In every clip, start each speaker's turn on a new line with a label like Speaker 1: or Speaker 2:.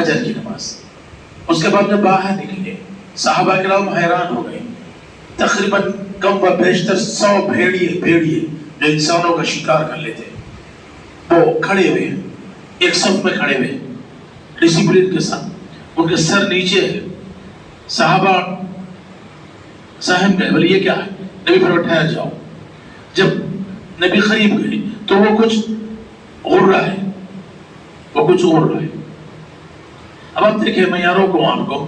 Speaker 1: فجر کی نماز۔ اس کے بعد جب باہر نکلے صحابہ کرام حیران ہو گئے، تقریباً کم و بیشتر 100 بھیڑیے جو انسانوں کا شکار کر لیتے وہ کھڑے ہوئے ہیں، ایک صف میں کھڑے ہوئے ڈسپلن کے ساتھ، ان کے سر نیچے ہے۔ صحابہ سہم گئے، بولے یہ کیا ہے؟ نبی پر اٹھایا جاؤ۔ جب نبی قریب گئے تو وہ کچھ غر رہا ہے، اب آپ دیکھیں، میں یہاں روکوں آپ کو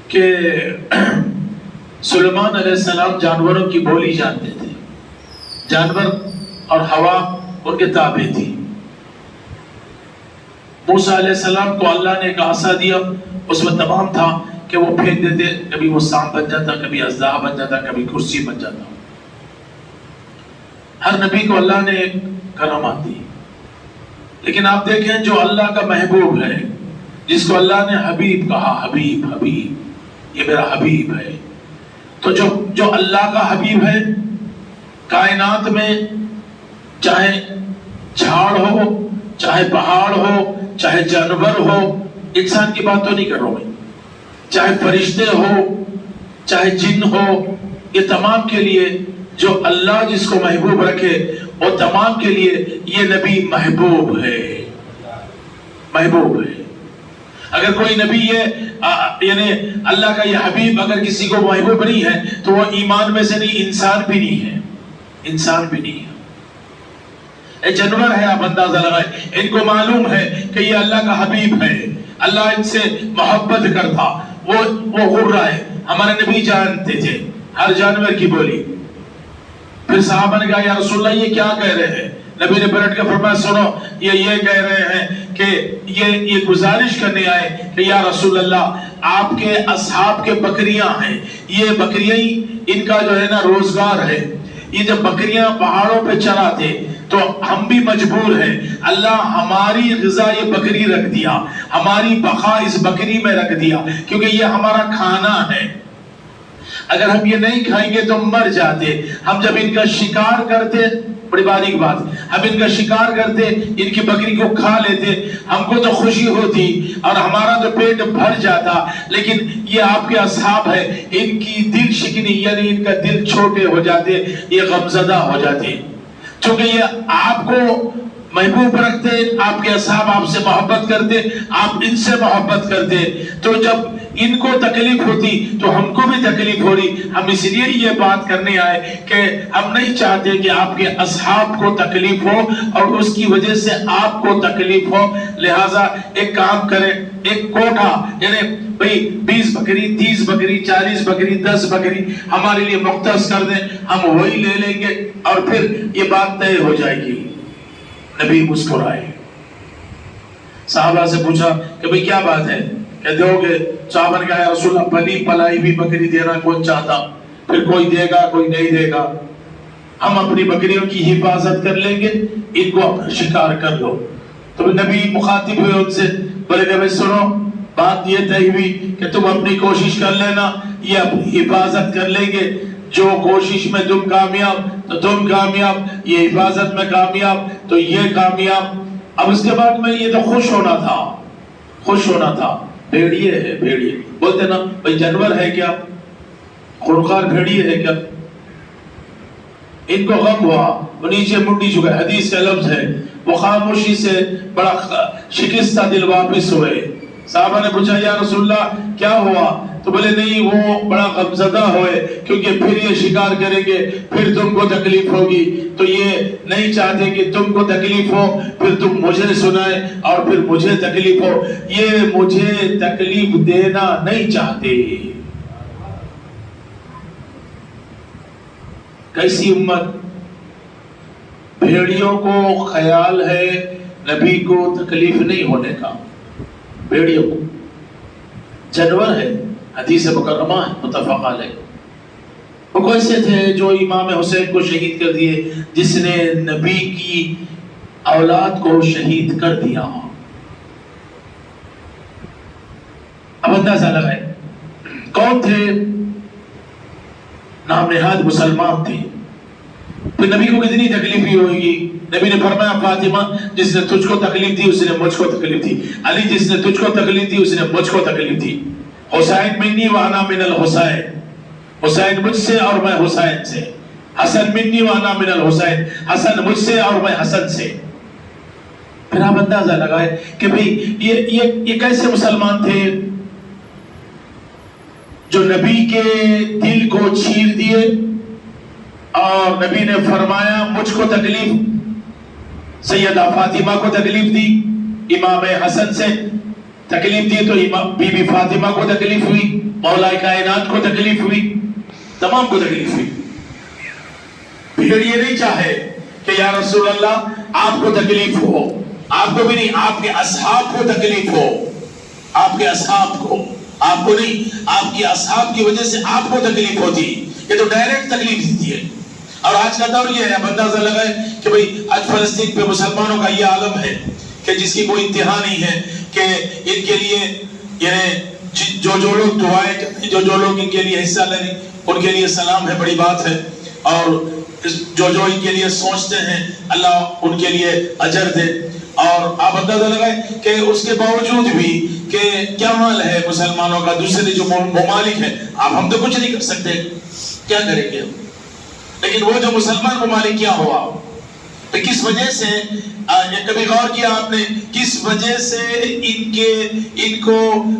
Speaker 1: کہ سلیمان علیہ السلام جانوروں کی بولی جانتے تھے، جانور اور ہوا ان کے تابع تھی۔ موسیٰ علیہ السلام کو اللہ نے ایک عصا دیا، اس میں تمام تھا کہ وہ پھینک دیتے، کبھی وہ سانپ بن جاتا، کبھی اژدہا بن جاتا، کبھی کرسی بن جاتا۔ ہر نبی کو اللہ نے ایک کرامات دی، لیکن آپ دیکھیں جو اللہ کا محبوب ہے، جس کو اللہ نے حبیب کہا، حبیب یہ میرا حبیب ہے، تو جو اللہ کا حبیب ہے، کائنات میں چاہے جھاڑ ہو، چاہے پہاڑ ہو، چاہے جانور ہو، انسان کی بات تو نہیں کر رہا ہوں میں، چاہے فرشتے ہو، چاہے جن ہو، یہ تمام کے لیے جو اللہ جس کو محبوب رکھے وہ تمام کے لیے یہ نبی محبوب ہے۔ اگر کوئی نبی یعنی اللہ کا یہ حبیب اگر کسی کو محبوب نہیں ہے تو وہ ایمان میں سے نہیں، انسان بھی نہیں ہے۔ اے جانور ہے، آپ اندازہ لگائیں، ان کو معلوم ہے کہ یہ اللہ کا حبیب ہے، اللہ ان سے محبت کرتا، وہ غرہ ہے۔ ہمارے نبی جانتے تھے ہر جانور کی بولی۔ پھر صحابہ نے کہا یا رسول اللہ یہ کیا کہہ رہے ہیں؟ نبی نے پلٹ کے فرمایا سنو، یہ کہہ رہے ہیں کہ یہ گزارش کرنے آئے کہ یا رسول اللہ آپ کے اصحاب کے بکریاں ہیں، یہ بکریاں ان کا جو ہے نا روزگار ہے، یہ جب بکریاں پہاڑوں پہ چراتے تو ہم بھی مجبور ہیں، اللہ ہماری غذا یہ بکری رکھ دیا، ہماری بقا اس بکری میں رکھ دیا، کیونکہ یہ ہمارا کھانا ہے، اگر ہم یہ نہیں کھائیں گے تو مر جاتے۔ ہم جب ان کا شکار کرتے، بڑی باریک بات، ہم ان کا شکار کرتے، ان کی بکری کو کھا لیتے، ہم کو تو خوشی ہوتی اور ہمارا تو پیٹ بھر جاتا، لیکن یہ آپ کے اصحاب ہے، ان کی دل شکنی یعنی ان کا دل چھوٹے ہو جاتے، یہ غمزدہ ہو جاتے، چونکہ یہ آپ کو محبوب رکھتے، آپ کے اصحاب آپ سے محبت کرتے، آپ ان سے محبت کرتے، تو جب ان کو تکلیف ہوتی تو ہم کو بھی تکلیف ہو رہی۔ ہم اس لیے یہ بات کرنے آئے کہ ہم نہیں چاہتے کہ آپ کے اصحاب کو تکلیف ہو اور اس کی وجہ سے آپ کو تکلیف ہو، لہٰذا ایک کام کریں، ایک کوٹا یعنی بھئی 20 بکری، 30 بکری، 40 بکری، 10 بکری ہمارے لیے مختص کر دیں، ہم وہی لے لیں گے اور پھر یہ بات طے ہو جائے گی۔ نبی مسکرائے، صحابہ سے پوچھا کہ بھئی کیا بات ہے، کہ دو گے؟ صحابہ نے کہا یا رسول اللہ پلی پلائی بھی بکری دینا کون چاہتا، پھر کوئی دے گا کوئی نہیں دے گا، ہم اپنی بکریوں کی حفاظت کر لیں گے، ان کو اپنا شکار کر لو۔ تو نبی مخاطب ہوئے ان سے، بولے کہ بھئی سنو، بات یہ طے ہوئی کہ تم اپنی کوشش کر لینا، یہ اپنی حفاظت کر لیں گے، جو کوشش میں تم کامیاب تو تم کامیاب، یہ حفاظت میں کامیاب تو یہ کامیاب۔ اب اس کے بعد میں یہ تو خوش ہونا تھا، بھیڑیے ہے، بھیڑیے بولتے نا بھئی جانور ہے کیا، خونخوار بھیڑیے ہے کیا، ان کو غم ہوا، وہ نیچے منڈی چکے، حدیث کا لفظ ہے، وہ خاموشی سے بڑا شکستہ دل واپس ہوئے۔ صحابہ نے پوچھا یا رسول اللہ کیا ہوا؟ تو بولے نہیں، وہ بڑا غمزدہ ہوئے کیونکہ پھر یہ شکار کریں گے، پھر تم کو تکلیف ہوگی، تو یہ نہیں چاہتے کہ تم کو تکلیف ہو، پھر تم مجھے سنائے اور پھر مجھے تکلیف ہو، یہ مجھے تکلیف دینا نہیں چاہتے۔ کیسی امت؟ بھیڑیوں کو خیال ہے نبی کو تکلیف نہیں ہونے کا، بھیڑیوں کو، جانور ہے، حدیث مکرمہ ہے متفق علیہ۔ وہ کیسے تھے جو امام حسین کو شہید کر دیے، جس نے نبی کی اولاد کو شہید کر دیا؟ اب اندازہ لگائے کون تھے؟ نام نہاد مسلمان تھے، پھر نبی کو کتنی تکلیف ہوئی ہوگی، نبی نے فرمایا فاطمہ جس نے تجھ کو تکلیف دی اس نے مجھ کو تکلیف دی، علی جس نے تجھ کو تکلیف دی اس نے مجھ کو تکلیف دی، حسین منی وانا من الحسین، حسین مجھ سے اور میں حسین سے، حسن منی وانا من الحسین، حسن مجھ سے اور میں حسن سے۔ پھر آپ اندازہ لگائے کہ بھئی یہ کیسے مسلمان تھے جو نبی کے دل کو چیر دیے، اور نبی نے فرمایا مجھ کو تکلیف، سیدہ فاطمہ کو تکلیف دی، امام حسن سے تکلیف دی تو بی بی فاطمہ کو تکلیف ہوئی، مولا کائنات کو تکلیف ہوئی، تمام کو تکلیف ہوئی۔ پھر یہ نہیں چاہے کہ یا رسول اللہ آپ کو تکلیف ہو، آپ کو بھی نہیں، آپ کے اصحاب کو تکلیف ہو، آپ کے اصحاب کو، آپ کو نہیں، آپ کے اصحاب کی وجہ سے آپ کو تکلیف ہوتی، یہ تو ڈائریکٹ تکلیف دیتی ہے۔ اور آج کا دور یہ ہے، اب اندازہ لگائے کہ بھئی آج فلسطین پہ مسلمانوں کا یہ عالم ہے کہ جس کی کوئی انتہا نہیں ہے، کہ ان کے لیے یعنی جو لوگ دعائیں کرتے ہیں، جو لوگ ان کے لیے حصہ لیں ان کے لیے سلام ہے، بڑی بات ہے، اور جو ان کے لیے سوچتے ہیں اللہ ان کے لیے اجر دے۔ اور آپ اندازہ لگائیں کہ اس کے باوجود بھی کہ کیا حال ہے مسلمانوں کا، دوسرے جو ممالک ہیں، اب ہم تو کچھ نہیں کر سکتے، کیا کریں گے ہم؟ لیکن وہ جو مسلمان ممالک کیا ہوا، کس وجہ سے، کبھی غور کیا آپ نے کس وجہ سے ان کو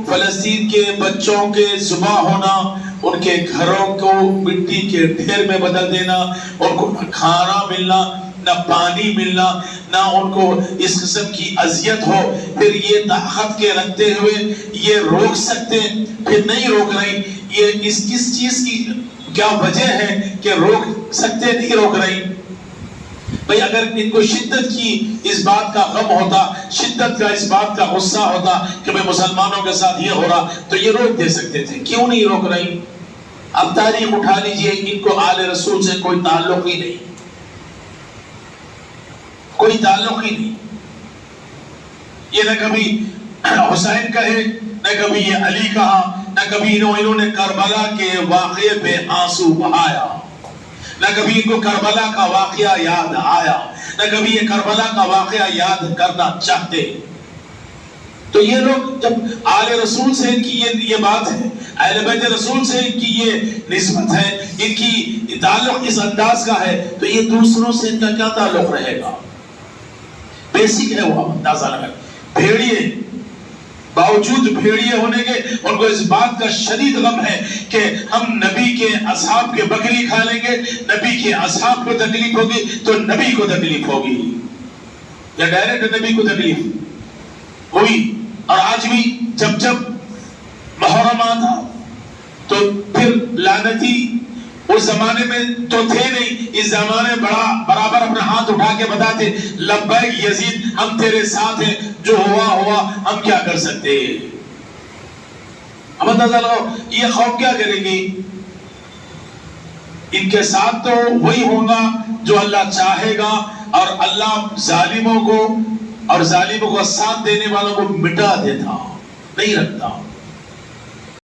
Speaker 1: فلسطین کے بچوں کے ذبح ہونا، ان کے گھروں کو مٹی کے ڈھیر میں بدل دینا، ان کو نہ کھانا ملنا، نہ پانی ملنا، نہ ان کو اس قسم کی اذیت ہو، پھر یہ طاقت کے رکھتے ہوئے یہ روک سکتے، پھر نہیں روک رہی، یہ کس چیز کی کیا وجہ ہے کہ روک سکتے نہیں روک رہی؟ بھئی اگر ان کو شدت کی اس بات کا غم ہوتا، شدت کا اس بات کا غصہ ہوتا کہ میں مسلمانوں کے ساتھ یہ ہو رہا تو یہ روک دے سکتے تھے، کیوں نہیں روک رہی؟ اب تاریخ اٹھا لیجئے، ان کو آل رسول سے کوئی تعلق ہی نہیں، کوئی تعلق ہی نہیں، یہ نہ کبھی حسین کہے، نہ کبھی یہ علی کہا، نہ کبھی انہوں نے کربلا کے واقعے پہ آنسو بہایا، نہ کبھی ان کو کربلا کا واقعہ یاد آیا، نہ کبھی یہ کربلا کا واقعہ یاد کرنا چاہتے۔ تو یہ لوگ جب آل رسول سے ان کی یہ بات ہے، اہل بیت رسول سے ان کی یہ نسبت ہے، ان کی تعلق اس انداز کا ہے، تو یہ دوسروں سے ان کا کیا تعلق رہے گا؟ بیسک ہے وہ، اندازہ لگا۔ بھیڑیے، باوجود بھیڑیے ہونے کے ان کو اس بات کا شدید غم ہے کہ ہم نبی کے اصحاب کے بکری کھا لیں گے، نبی کے اصحاب کو تکلیف ہوگی تو نبی کو تکلیف ہوگی، یا ڈائریکٹ نبی کو تکلیف ہوئی۔ اور آج بھی جب محرم آتا تو پھر لعنتی، اس زمانے میں تو تھے نہیں، اس زمانے برابر اپنا ہاتھ اٹھا کے بتاتے لبیک یزید، ہم تیرے ساتھ ہیں، جو ہوا ہم کیا کر سکتے ہیں؟ اب اندازہ لگاؤ یہ قوم کیا کرے گی؟ ان کے ساتھ تو وہی ہوگا جو اللہ چاہے گا، اور اللہ ظالموں کو اور ظالموں کو ساتھ دینے والوں کو مٹا دیتا، نہیں رکھتا۔